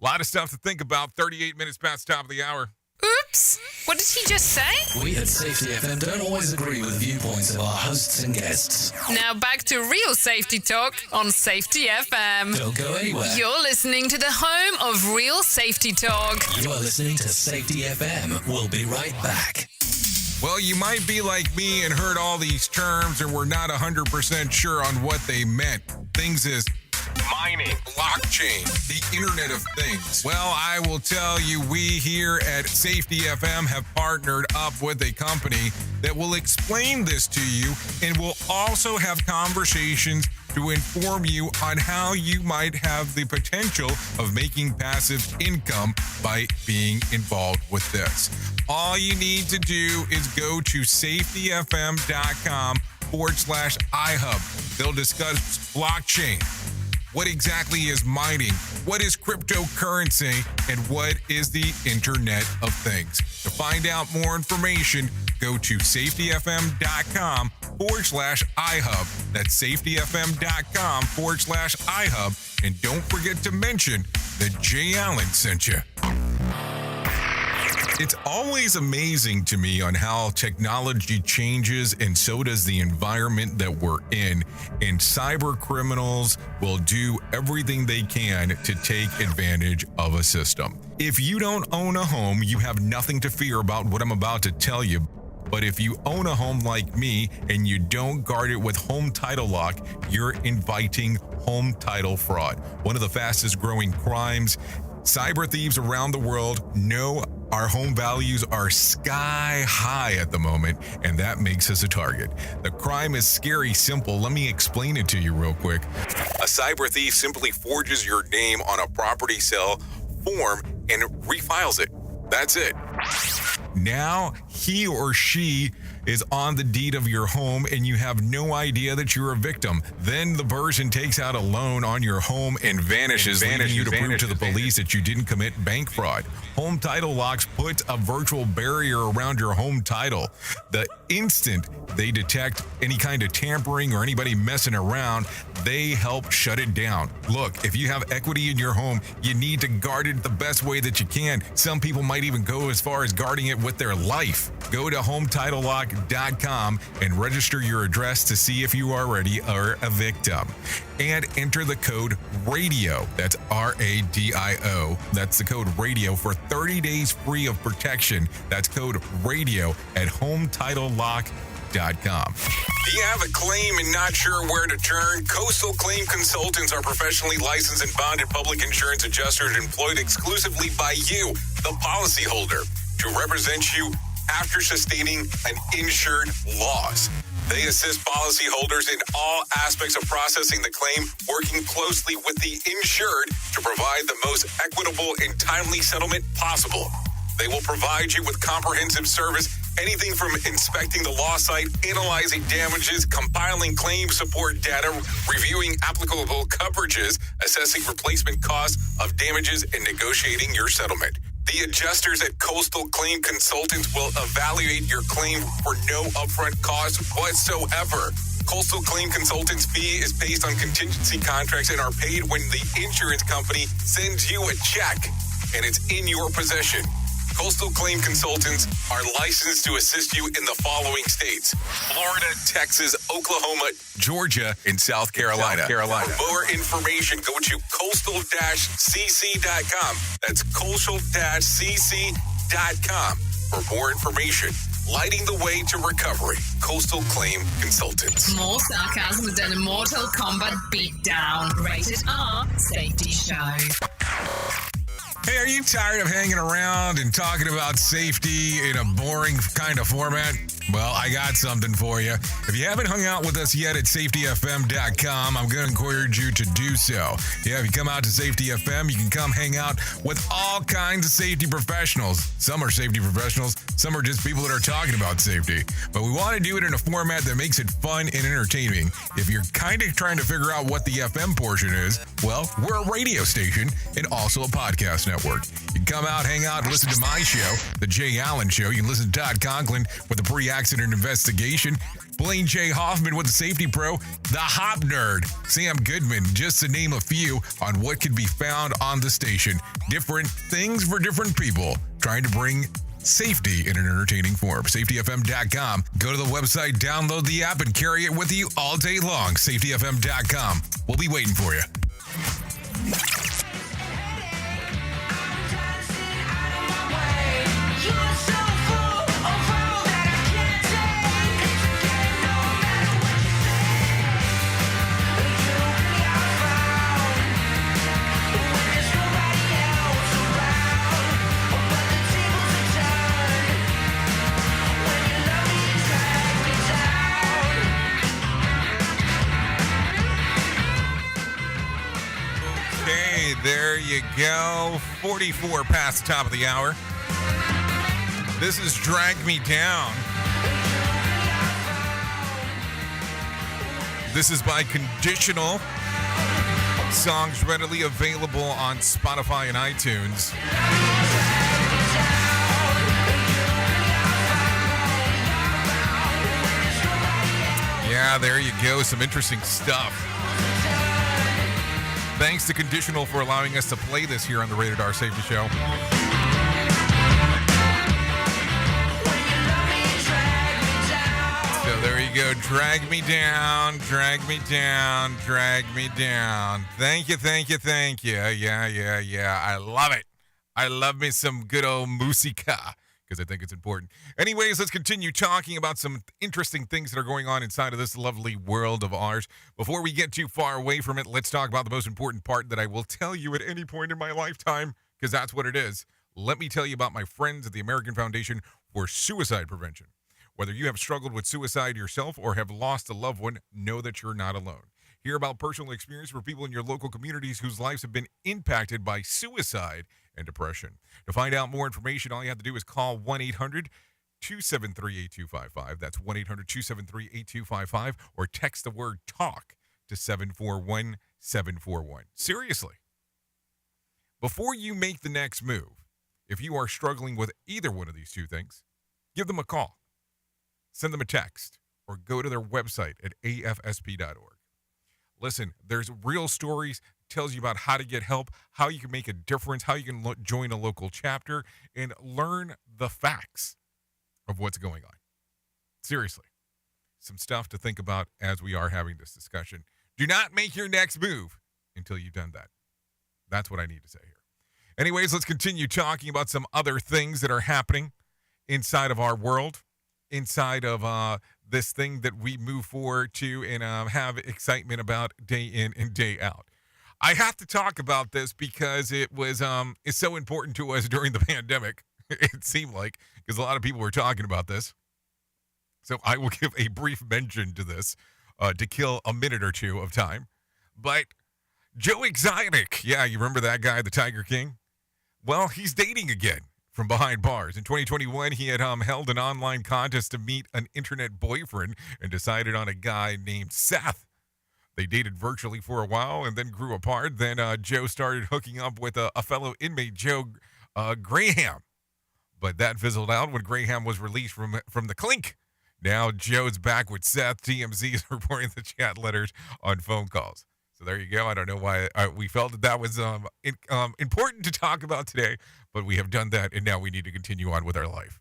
A lot of stuff to think about. 38 minutes past top of the hour. Oops! What did he just say? We at Safety FM don't always agree with the viewpoints of our hosts and guests. Now back to real safety talk on Safety FM. Don't go anywhere. You're listening to the home of real safety talk. You are listening to Safety FM. We'll be right back. Well, you might be like me and heard all these terms and we're not 100% sure on what they meant. Things as mining, blockchain, the Internet of Things. Well, I will tell you, we here at Safety FM have partnered up with a company that will explain this to you and will also have conversations to inform you on how you might have the potential of making passive income by being involved with this. All you need to do is go to safetyfm.com/iHub. They'll discuss blockchain. What exactly is mining? What is cryptocurrency? And what is the Internet of Things? To find out more information, go to safetyfm.com/iHub. That's safetyfm.com/iHub. And don't forget to mention that Jay Allen sent you. It's always amazing to me on how technology changes, and so does the environment that we're in. And cyber criminals will do everything they can to take advantage of a system. If you don't own a home, you have nothing to fear about what I'm about to tell you. But if you own a home like me and you don't guard it with Home Title Lock, you're inviting home title fraud. One of the fastest growing crimes. Cyber thieves around the world know our home values are sky high at the moment, and that makes us a target. The crime is scary simple. Let me explain it to you real quick. A cyber thief simply forges your name on a property sale form and refiles it. That's it. Now he or she is on the deed of your home and you have no idea that you're a victim. Then the person takes out a loan on your home and vanishes, leaving you to prove to the police that you didn't commit bank fraud. Home Title Locks puts a virtual barrier around your home title. The instant they detect any kind of tampering or anybody messing around, they help shut it down. Look, if you have equity in your home, you need to guard it the best way that you can. Some people might even go as far as guarding it with their life. Go to HometitleLock.com titlelock.com and register your address to see if you already are a victim. And enter the code RADIO. That's RADIO. That's the code RADIO for 30 days free of protection. That's code RADIO at HomeTitleLock.com. Do you have a claim and not sure where to turn? Coastal Claim Consultants are professionally licensed and bonded public insurance adjusters employed exclusively by you, the policyholder, to represent you after sustaining an insured loss. They assist policyholders in all aspects of processing the claim, working closely with the insured to provide the most equitable and timely settlement possible. They will provide you with comprehensive service, anything from inspecting the loss site, analyzing damages, compiling claim support data, reviewing applicable coverages, assessing replacement costs of damages, and negotiating your settlement. The adjusters at Coastal Claim Consultants will evaluate your claim for no upfront cost whatsoever. Coastal Claim Consultants' fee is based on contingency contracts and are paid when the insurance company sends you a check and it's in your possession. Coastal Claim Consultants are licensed to assist you in the following states: Florida, Texas, Oklahoma, Georgia, and South Carolina. For more information, go to coastal-cc.com. That's coastal-cc.com. For more information, lighting the way to recovery. Coastal Claim Consultants. More sarcasm than a Mortal Kombat beatdown. Rated R Safety Show. Hey, are you tired of hanging around and talking about safety in a boring kind of format? Well, I got something for you. If you haven't hung out with us yet at safetyfm.com, I'm going to encourage you to do so. Yeah, if you come out to Safety FM, you can come hang out with all kinds of safety professionals. Some are safety professionals, some are just people that are talking about safety. But we want to do it in a format that makes it fun and entertaining. If you're kind of trying to figure out what the FM portion is, well, we're a radio station and also a podcast network. You can come out, hang out, and listen to my show, The Jay Allen Show. You can listen to Todd Conklin with the pre-accident investigation, Blaine J. Hoffman with the Safety Pro, the Hop Nerd, Sam Goodman, just to name a few on what can be found on the station. Different things for different people, trying to bring safety in an entertaining form. SafetyFM.com. Go to the website, download the app, and carry it with you all day long. SafetyFM.com. We'll be waiting for you. There you go. 44 past the top of the hour. This is Drag Me Down. This is by Conditional. Songs readily available on Spotify and iTunes. Yeah, there you go. Some interesting stuff. Thanks to Conditional for allowing us to play this here on the Rated R Safety Show. So there you go. Drag me down, drag me down, drag me down. Thank you, thank you, thank you. Yeah. I love it. I love me some good old musica, because I think it's important. Anyways, let's continue talking about some interesting things that are going on inside of this lovely world of ours. Before we get too far away from it, let's talk about the most important part that I will tell you at any point in my lifetime, because that's what it is. Let me tell you about my friends at the American Foundation for Suicide Prevention. Whether you have struggled with suicide yourself or have lost a loved one, know that you're not alone. Hear about personal experience for people in your local communities whose lives have been impacted by suicide and depression. To find out more information, all you have to do is call 1-800-273-8255. That's 1-800-273-8255, or text the word TALK to 741-741. Seriously. Before you make the next move, if you are struggling with either one of these two things, give them a call, send them a text, or go to their website at afsp.org. Listen, there's real stories, tells you about how to get help, how you can make a difference, how you can join a local chapter, and learn the facts of what's going on. seriously, some stuff to think about as we are having this discussion. Do not make your next move until you've done that. That's what I need to say here. Anyways, let's continue talking about some other things that are happening inside of our world, inside of this thing that we move forward to and have excitement about day in and day out. I have to talk about this because it's so important to us during the pandemic. It seemed like, because a lot of people were talking about this. So I will give a brief mention to this to kill a minute or two of time. But Joe Exotic, yeah, you remember that guy, the Tiger King? Well, he's dating again from behind bars. In 2021, he had held an online contest to meet an internet boyfriend and decided on a guy named Seth. They dated virtually for a while and then grew apart. Then Joe started hooking up with a fellow inmate, Joe Graham. But that fizzled out when Graham was released from the clink. Now Joe's back with Seth. TMZ is reporting the chat letters on phone calls. So there you go. I don't know why we felt that was important to talk about today, but we have done that, and now we need to continue on with our life.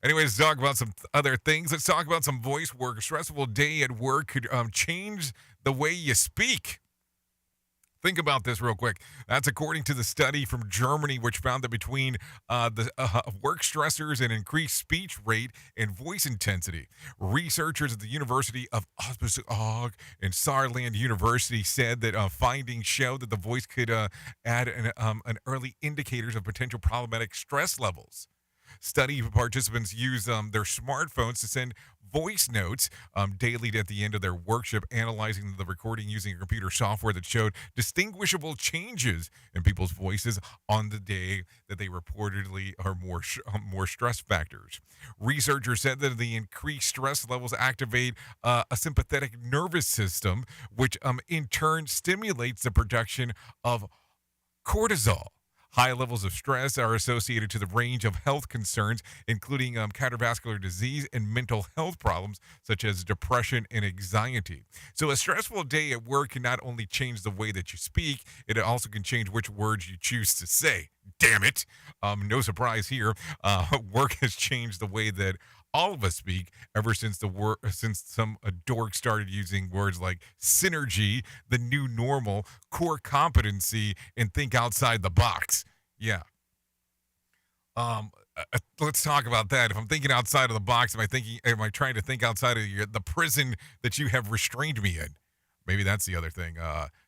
Anyways, let's talk about some other things. Let's talk about some voice work. A stressful day at work could change the way you speak. Think about this real quick. That's according to the study from Germany, which found that between the work stressors and increased speech rate and voice intensity, researchers at the University of Osnabrück and Saarland University said that findings show that the voice could add an early indicators of potential problematic stress levels. Study participants use their smartphones to send voice notes daily at the end of their workshop, analyzing the recording using a computer software that showed distinguishable changes in people's voices on the day that they reportedly are more stress factors. Researchers said that the increased stress levels activate a sympathetic nervous system, which in turn stimulates the production of cortisol. High levels of stress are associated to the range of health concerns, including cardiovascular disease and mental health problems such as depression and anxiety. So a stressful day at work can not only change the way that you speak, it also can change which words you choose to say. Damn it. No surprise here. Work has changed the way that all of us speak ever since some dork started using words like synergy, the new normal, core competency, and think outside the box. Yeah. Let's talk about that. If I'm thinking outside of the box, am I trying to think outside of the prison that you have restrained me in? Maybe that's the other thing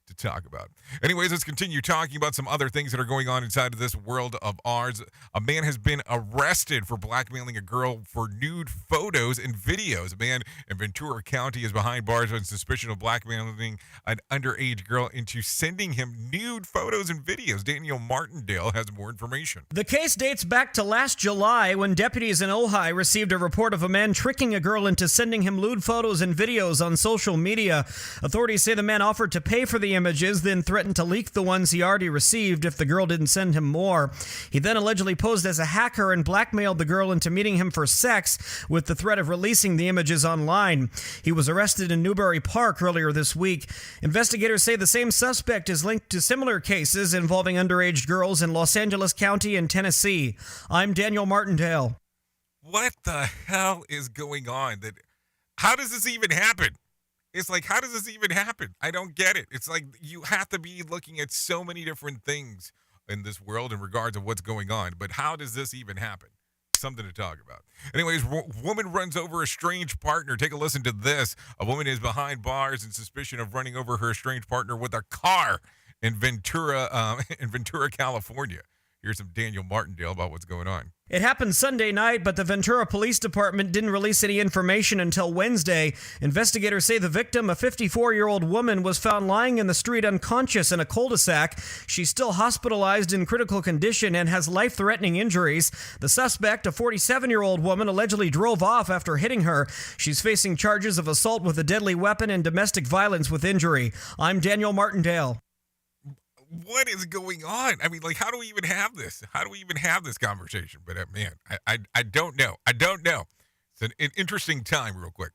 to talk about. Anyways, let's continue talking about some other things that are going on inside of this world of ours. A man has been arrested for blackmailing a girl for nude photos and videos. A man in Ventura County is behind bars on suspicion of blackmailing an underage girl into sending him nude photos and videos. Daniel Martindale has more information. The case dates back to last July when deputies in Ojai received a report of a man tricking a girl into sending him lewd photos and videos on social media. Authorities say the man offered to pay for the images, then threatened to leak the ones he already received if the girl didn't send him more. He then allegedly posed as a hacker and blackmailed the girl into meeting him for sex with the threat of releasing the images online. He was arrested in Newbury Park earlier this week. Investigators say the same suspect is linked to similar cases involving underage girls in Los Angeles County and Tennessee. I'm Daniel Martindale. What the hell is going on? How does this even happen? It's like, how does this even happen? I don't get it. It's like you have to be looking at so many different things in this world in regards to what's going on. But how does this even happen? Something to talk about. Anyways, woman runs over estranged partner. Take a listen to this. A woman is behind bars in suspicion of running over her estranged partner with a car in Ventura, California. Here's some Daniel Martindale about what's going on. It happened Sunday night, but the Ventura Police Department didn't release any information until Wednesday. Investigators say the victim, a 54-year-old woman, was found lying in the street unconscious in a cul-de-sac. She's still hospitalized in critical condition and has life-threatening injuries. The suspect, a 47-year-old woman, allegedly drove off after hitting her. She's facing charges of assault with a deadly weapon and domestic violence with injury. I'm Daniel Martindale. What is going on? I mean, like, how do we even have this? How do we even have this conversation? But man, I don't know. I don't know. It's an interesting time, real quick.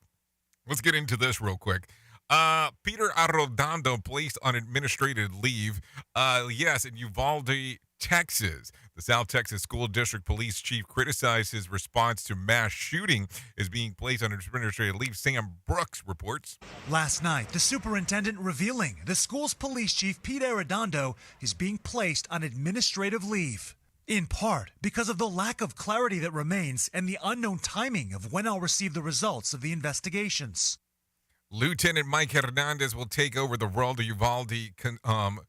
Let's get into this real quick. Peter Arredondo placed on administrative leave. Yes, in Uvalde, Texas. The South Texas School District Police Chief criticized his response to mass shooting as being placed on administrative leave. Sam Brooks reports. Last night, the superintendent revealing the school's police chief, Pete Arredondo, is being placed on administrative leave. In part because of the lack of clarity that remains and the unknown timing of when I'll receive the results of the investigations. Lieutenant Mike Hernandez will take over the role. The Uvalde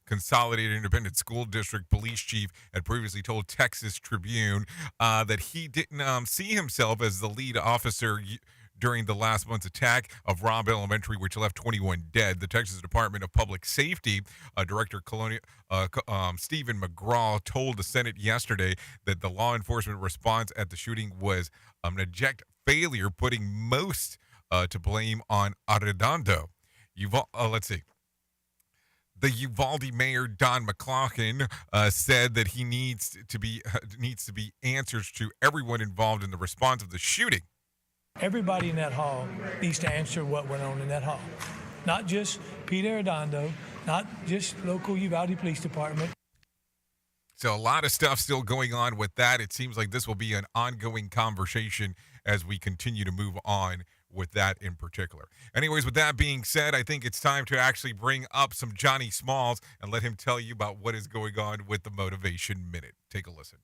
Consolidated Independent School District Police Chief had previously told Texas Tribune that he didn't see himself as the lead officer during the last month's attack of Robb Elementary, which left 21 dead. The Texas Department of Public Safety Director Stephen McGraw told the Senate yesterday that the law enforcement response at the shooting was an abject failure, putting most to blame on Arredondo. Let's see. The Uvalde mayor Don McLaughlin said that he needs to be answers to everyone involved in the response of the shooting. Everybody in that hall needs to answer what went on in that hall. Not just Pete Arredondo, not just local Uvalde Police Department. So a lot of stuff still going on with that. It seems like this will be an ongoing conversation as we continue to move on with that in particular. Anyways, with that being said, I think it's time to actually bring up some Johnny Smalls and let him tell you about what is going on with the Motivation Minute. Take a listen.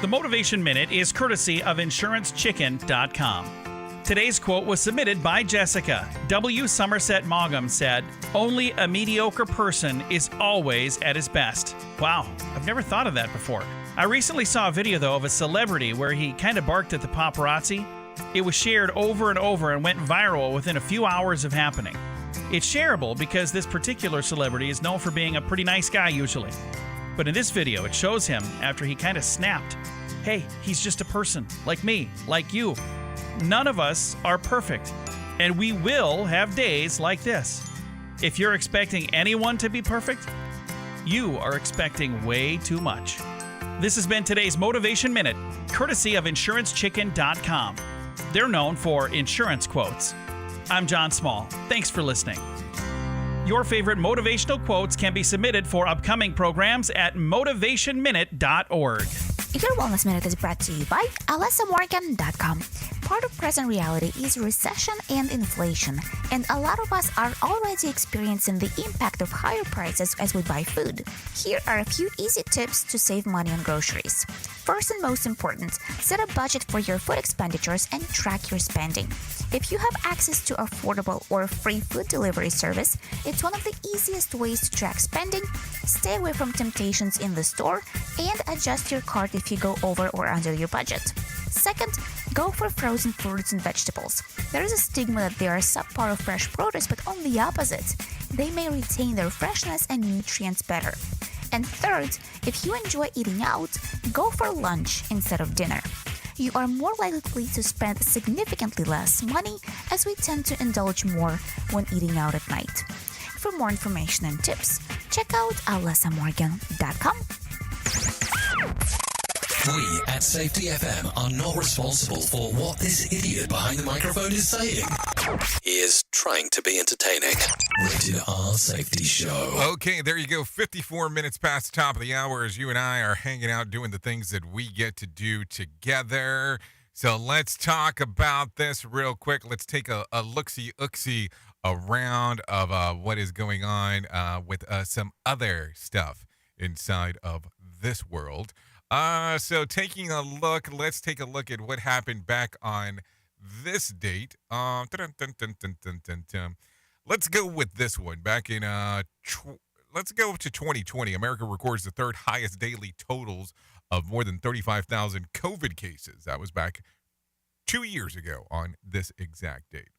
The Motivation Minute is courtesy of InsuranceChicken.com. Today's quote was submitted by Jessica. W. Somerset Maugham said, "Only a mediocre person is always at his best." Wow, I've never thought of that before. I recently saw a video, though, of a celebrity where he kind of barked at the paparazzi. It was shared over and over and went viral within a few hours of happening. It's shareable because this particular celebrity is known for being a pretty nice guy usually. But in this video, it shows him after he kind of snapped. Hey, he's just a person, like me, like you. None of us are perfect, and we will have days like this. If you're expecting anyone to be perfect, you are expecting way too much. This has been today's Motivation Minute, courtesy of InsuranceChicken.com. They're known for insurance quotes. I'm John Small. Thanks for listening. Your favorite motivational quotes can be submitted for upcoming programs at motivationminute.org. Your Wellness Minute is brought to you by AlessaMorgan.com. Part of present reality is recession and inflation, and a lot of us are already experiencing the impact of higher prices as we buy food. Here are a few easy tips to save money on groceries. First and most important, set a budget for your food expenditures and track your spending. If you have access to affordable or free food delivery service, it's one of the easiest ways to track spending, stay away from temptations in the store, and adjust your cart if you go over or under your budget. Second, go for frozen fruits and vegetables. There is a stigma that they are subpar of fresh produce, but on the opposite, they may retain their freshness and nutrients better. And third, if you enjoy eating out, go for lunch instead of dinner. You are more likely to spend significantly less money as we tend to indulge more when eating out at night. For more information and tips, check out AlessaMorgan.com. We at Safety FM are not responsible for what this idiot behind the microphone is saying. He is trying to be entertaining. Rated R Safety Show. Okay, there you go. 54 minutes past the top of the hour as you and I are hanging out doing the things that we get to do together. So let's talk about this real quick. Let's take a look-see around of what is going on with some other stuff inside of this world. So taking a look, let's take a look at what happened back on this date. Let's go with this one. Back in, let's go to 2020. America records the third highest daily totals of more than 35,000 COVID cases. That was back 2 years ago on this exact date.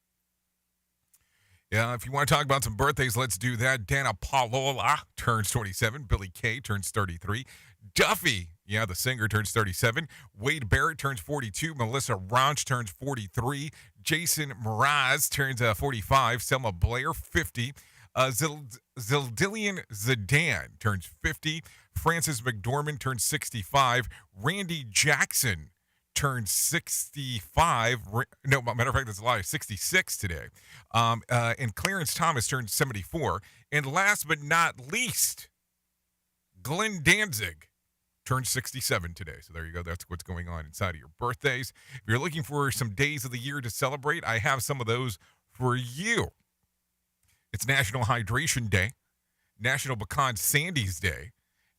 Yeah, if you want to talk about some birthdays, let's do that. Dana Paola turns 27. Billy Kay turns 33. Duffy, yeah, the singer, turns 37. Wade Barrett turns 42. Melissa Ranch turns 43. Jason Mraz turns 45. Selma Blair, 50. Zildillian Zidane turns 50. Francis McDormand turns 65. Randy Jackson turns 65. No, matter of fact, that's a lie. 66 today. And Clarence Thomas turns 74. And last but not least, Glenn Danzig turned 67 today. So there you go. That's what's going on inside of your birthdays. If you're looking for some days of the year to celebrate, I have some of those for you. It's National Hydration Day, National Pecan Sandies Day,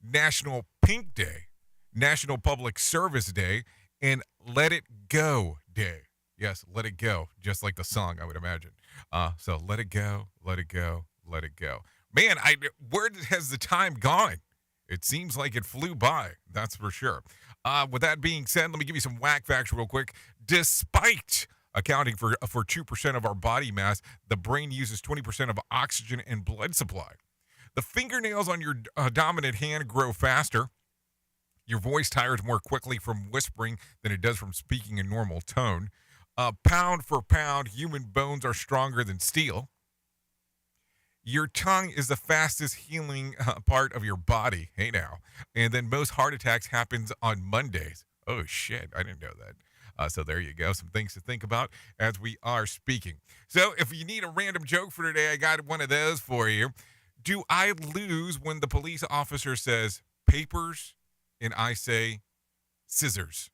National Pink Day, National Public Service Day, and Let It Go Day. Yes, let it go, just like the song, I would imagine. So let it go, let it go, let it go. Man, where has the time gone? It seems like it flew by, that's for sure. With that being said, let me give you some whack facts real quick. Despite accounting for 2% of our body mass, the brain uses 20% of oxygen and blood supply. The fingernails on your dominant hand grow faster. Your voice tires more quickly from whispering than it does from speaking in normal tone. Pound for pound, human bones are stronger than steel. Your tongue is the fastest healing part of your body. Hey now. And then most heart attacks happens on Mondays. Oh, shit. I didn't know that. So there you go. Some things to think about as we are speaking. So if you need a random joke for today, I got one of those for you. Do I lose when the police officer says papers and I say scissors?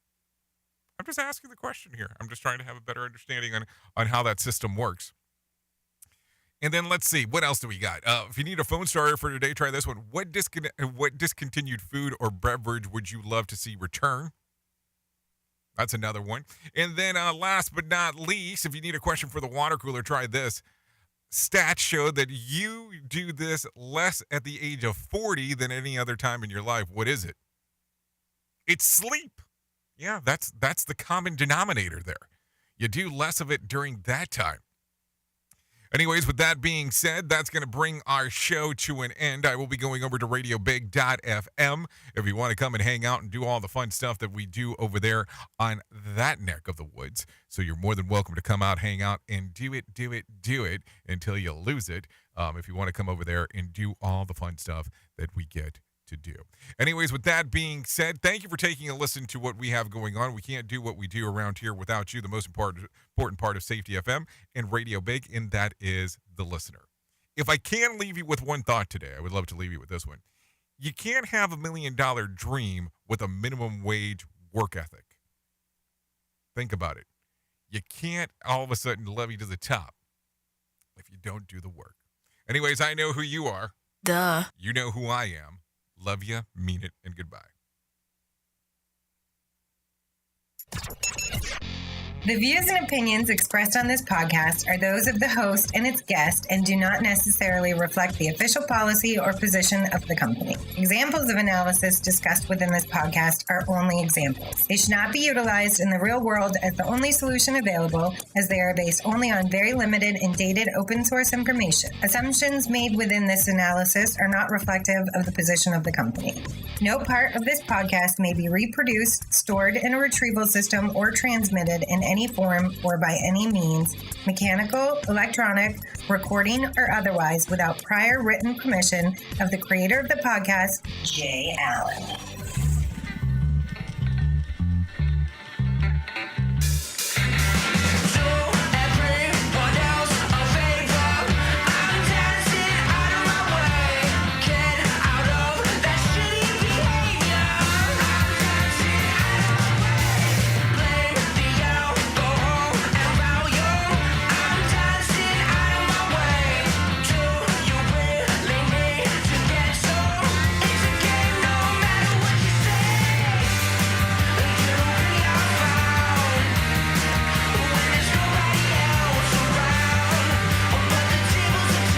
I'm just asking the question here. I'm just trying to have a better understanding on how that system works. And then let's see, what else do we got? If you need a phone starter for today, try this one. What discontinued food or beverage would you love to see return? That's another one. And then last but not least, if you need a question for the water cooler, try this. Stats show that you do this less at the age of 40 than any other time in your life. What is it? It's sleep. Yeah, that's the common denominator there. You do less of it during that time. Anyways, with that being said, that's going to bring our show to an end. I will be going over to RadioBig.fm if you want to come and hang out and do all the fun stuff that we do over there on that neck of the woods. So you're more than welcome to come out, hang out, and do it until you lose it. If you want to come over there and do all the fun stuff that we get to do. Anyways, with that being said, thank you for taking a listen to what we have going on. We can't do what we do around here without you, the most important part of Safety FM and Radio Big, and that is the listener. If I can leave you with one thought today, I would love to leave you with this one. You can't have $1 million dream with a minimum wage work ethic. Think about it. You can't all of a sudden levy to the top if you don't do the work. Anyways, I know who you are. Duh. You know who I am. Love you, mean it, and goodbye. The views and opinions expressed on this podcast are those of the host and its guest and do not necessarily reflect the official policy or position of the company. Examples of analysis discussed within this podcast are only examples. They should not be utilized in the real world as the only solution available, as they are based only on very limited and dated open source information. Assumptions made within this analysis are not reflective of the position of the company. No part of this podcast may be reproduced, stored in a retrieval system, or transmitted in any form or by any means, mechanical, electronic, recording, or otherwise, without prior written permission of the creator of the podcast, Jay Allen.